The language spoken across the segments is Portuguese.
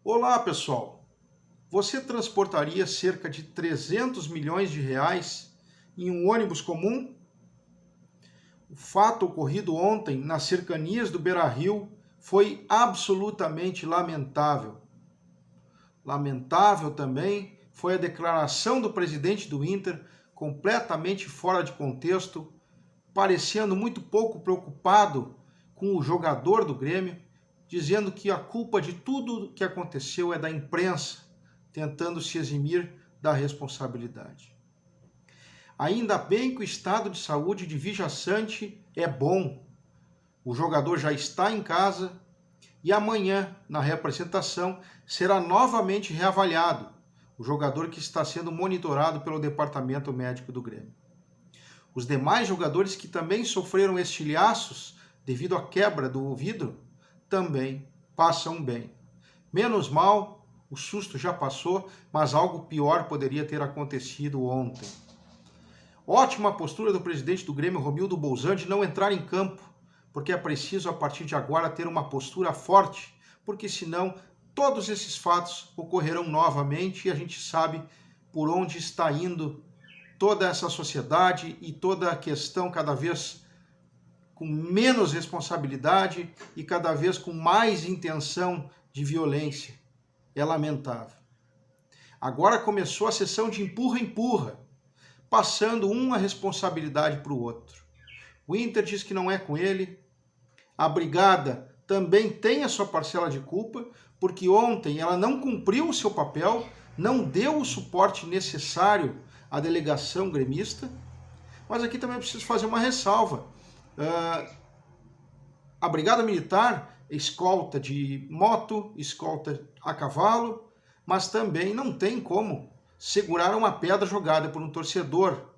Olá, pessoal! Você transportaria cerca de 300 milhões de reais em um ônibus comum? O fato ocorrido ontem nas cercanias do Beira-Rio foi absolutamente lamentável. Lamentável também foi a declaração do presidente do Inter, completamente fora de contexto, parecendo muito pouco preocupado com o jogador do Grêmio, dizendo que a culpa de tudo que aconteceu é da imprensa, tentando se eximir da responsabilidade. Ainda bem que o estado de saúde de Vija Sante é bom. O jogador já está em casa e amanhã, na reapresentação, será novamente reavaliado, o jogador que está sendo monitorado pelo departamento médico do Grêmio. Os demais jogadores que também sofreram estilhaços devido à quebra do vidro também passam bem. Menos mal, o susto já passou, mas algo pior poderia ter acontecido ontem. Ótima postura do presidente do Grêmio, Romildo Bolzan, de não entrar em campo, porque é preciso a partir de agora ter uma postura forte, porque senão todos esses fatos ocorrerão novamente e a gente sabe por onde está indo toda essa sociedade e toda a questão cada vez com menos responsabilidade e cada vez com mais intenção de violência. É lamentável. Agora começou a sessão de empurra-empurra, passando uma responsabilidade para o outro. O Inter diz que não é com ele, a Brigada também tem a sua parcela de culpa, porque ontem ela não cumpriu o seu papel, não deu o suporte necessário à delegação gremista, mas aqui também eu preciso fazer uma ressalva. A Brigada Militar escolta de moto, escolta a cavalo, mas também não tem como segurar uma pedra jogada por um torcedor.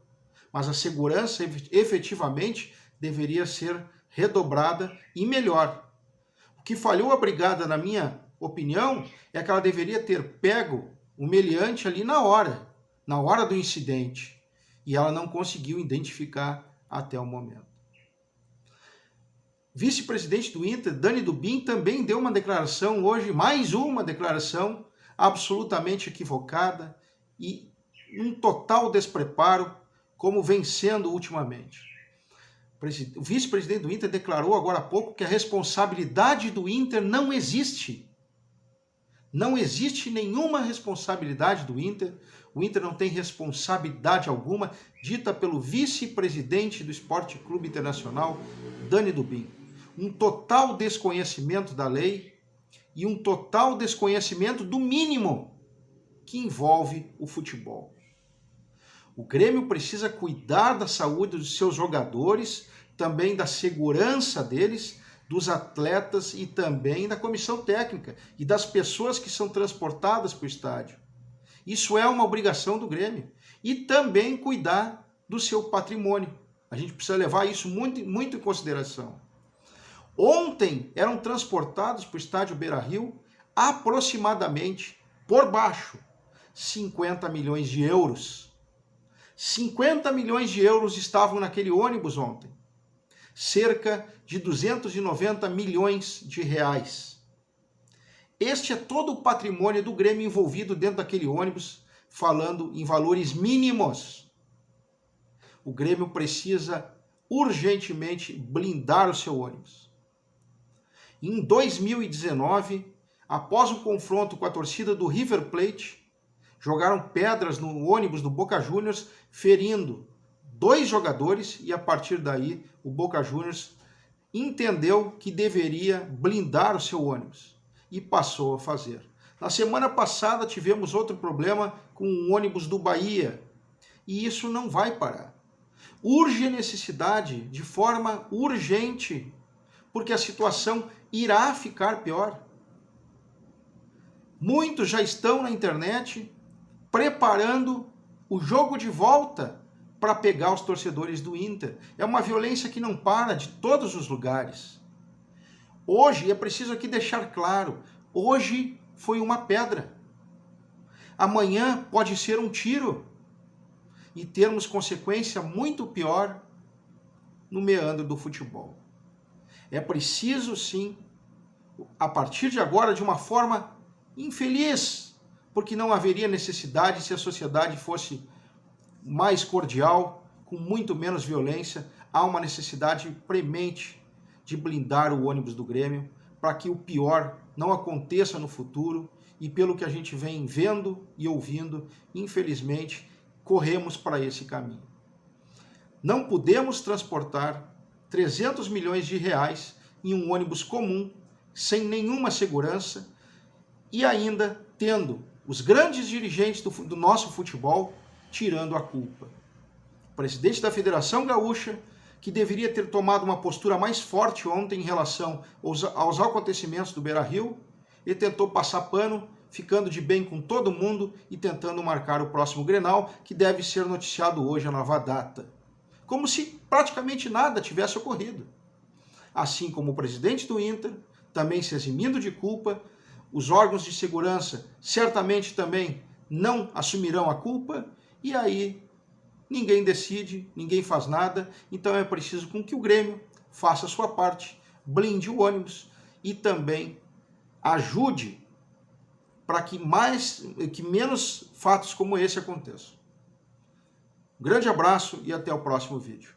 Mas a segurança efetivamente deveria ser redobrada e melhor. O que falhou a Brigada, na minha opinião, é que ela deveria ter pego o meliante ali na hora do incidente. E ela não conseguiu identificar até o momento. Vice-presidente do Inter, Dani Dubin, também deu uma declaração hoje, mais uma declaração absolutamente equivocada e um total despreparo, como vem sendo ultimamente. O vice-presidente do Inter declarou agora há pouco que a responsabilidade do Inter não existe. Não existe nenhuma responsabilidade do Inter. O Inter não tem responsabilidade alguma, dita pelo vice-presidente do Esporte Clube Internacional, Dani Dubin. Um total desconhecimento da lei e um total desconhecimento do mínimo que envolve o futebol. O Grêmio precisa cuidar da saúde dos seus jogadores, também da segurança deles, dos atletas e também da comissão técnica e das pessoas que são transportadas para o estádio. Isso é uma obrigação do Grêmio. E também cuidar do seu patrimônio. A gente precisa levar isso muito, muito em consideração. Ontem eram transportados para o estádio Beira-Rio aproximadamente, por baixo, 50 milhões de euros. 50 milhões de euros estavam naquele ônibus ontem. Cerca de 290 milhões de reais. Este é todo o patrimônio do Grêmio envolvido dentro daquele ônibus, falando em valores mínimos. O Grêmio precisa urgentemente blindar o seu ônibus. Em 2019, após um confronto com a torcida do River Plate, jogaram pedras no ônibus do Boca Juniors, ferindo 2 jogadores, e a partir daí o Boca Juniors entendeu que deveria blindar o seu ônibus e passou a fazer. Na semana passada tivemos outro problema com o ônibus do Bahia e isso não vai parar. Urge a necessidade, de forma urgente, porque a situação irá ficar pior. Muitos já estão na internet preparando o jogo de volta para pegar os torcedores do Inter. É uma violência que não para de todos os lugares. Hoje, é preciso aqui deixar claro, hoje foi uma pedra. Amanhã pode ser um tiro e termos consequência muito pior no meandro do futebol. É preciso, sim, a partir de agora, de uma forma infeliz, porque não haveria necessidade se a sociedade fosse mais cordial, com muito menos violência. Há uma necessidade premente de blindar o ônibus do Grêmio para que o pior não aconteça no futuro, e pelo que a gente vem vendo e ouvindo, infelizmente, corremos para esse caminho. Não podemos transportar 300 milhões de reais em um ônibus comum, sem nenhuma segurança, e ainda tendo os grandes dirigentes do nosso futebol tirando a culpa. O presidente da Federação Gaúcha, que deveria ter tomado uma postura mais forte ontem em relação aos acontecimentos do Beira-Rio, ele tentou passar pano, ficando de bem com todo mundo e tentando marcar o próximo Grenal, que deve ser noticiado hoje a nova data. Como se praticamente nada tivesse ocorrido. Assim como o presidente do Inter, também se eximindo de culpa, os órgãos de segurança certamente também não assumirão a culpa, e aí ninguém decide, ninguém faz nada. Então é preciso com que o Grêmio faça a sua parte, blinde o ônibus e também ajude para que menos fatos como esse aconteçam. Um grande abraço e até o próximo vídeo.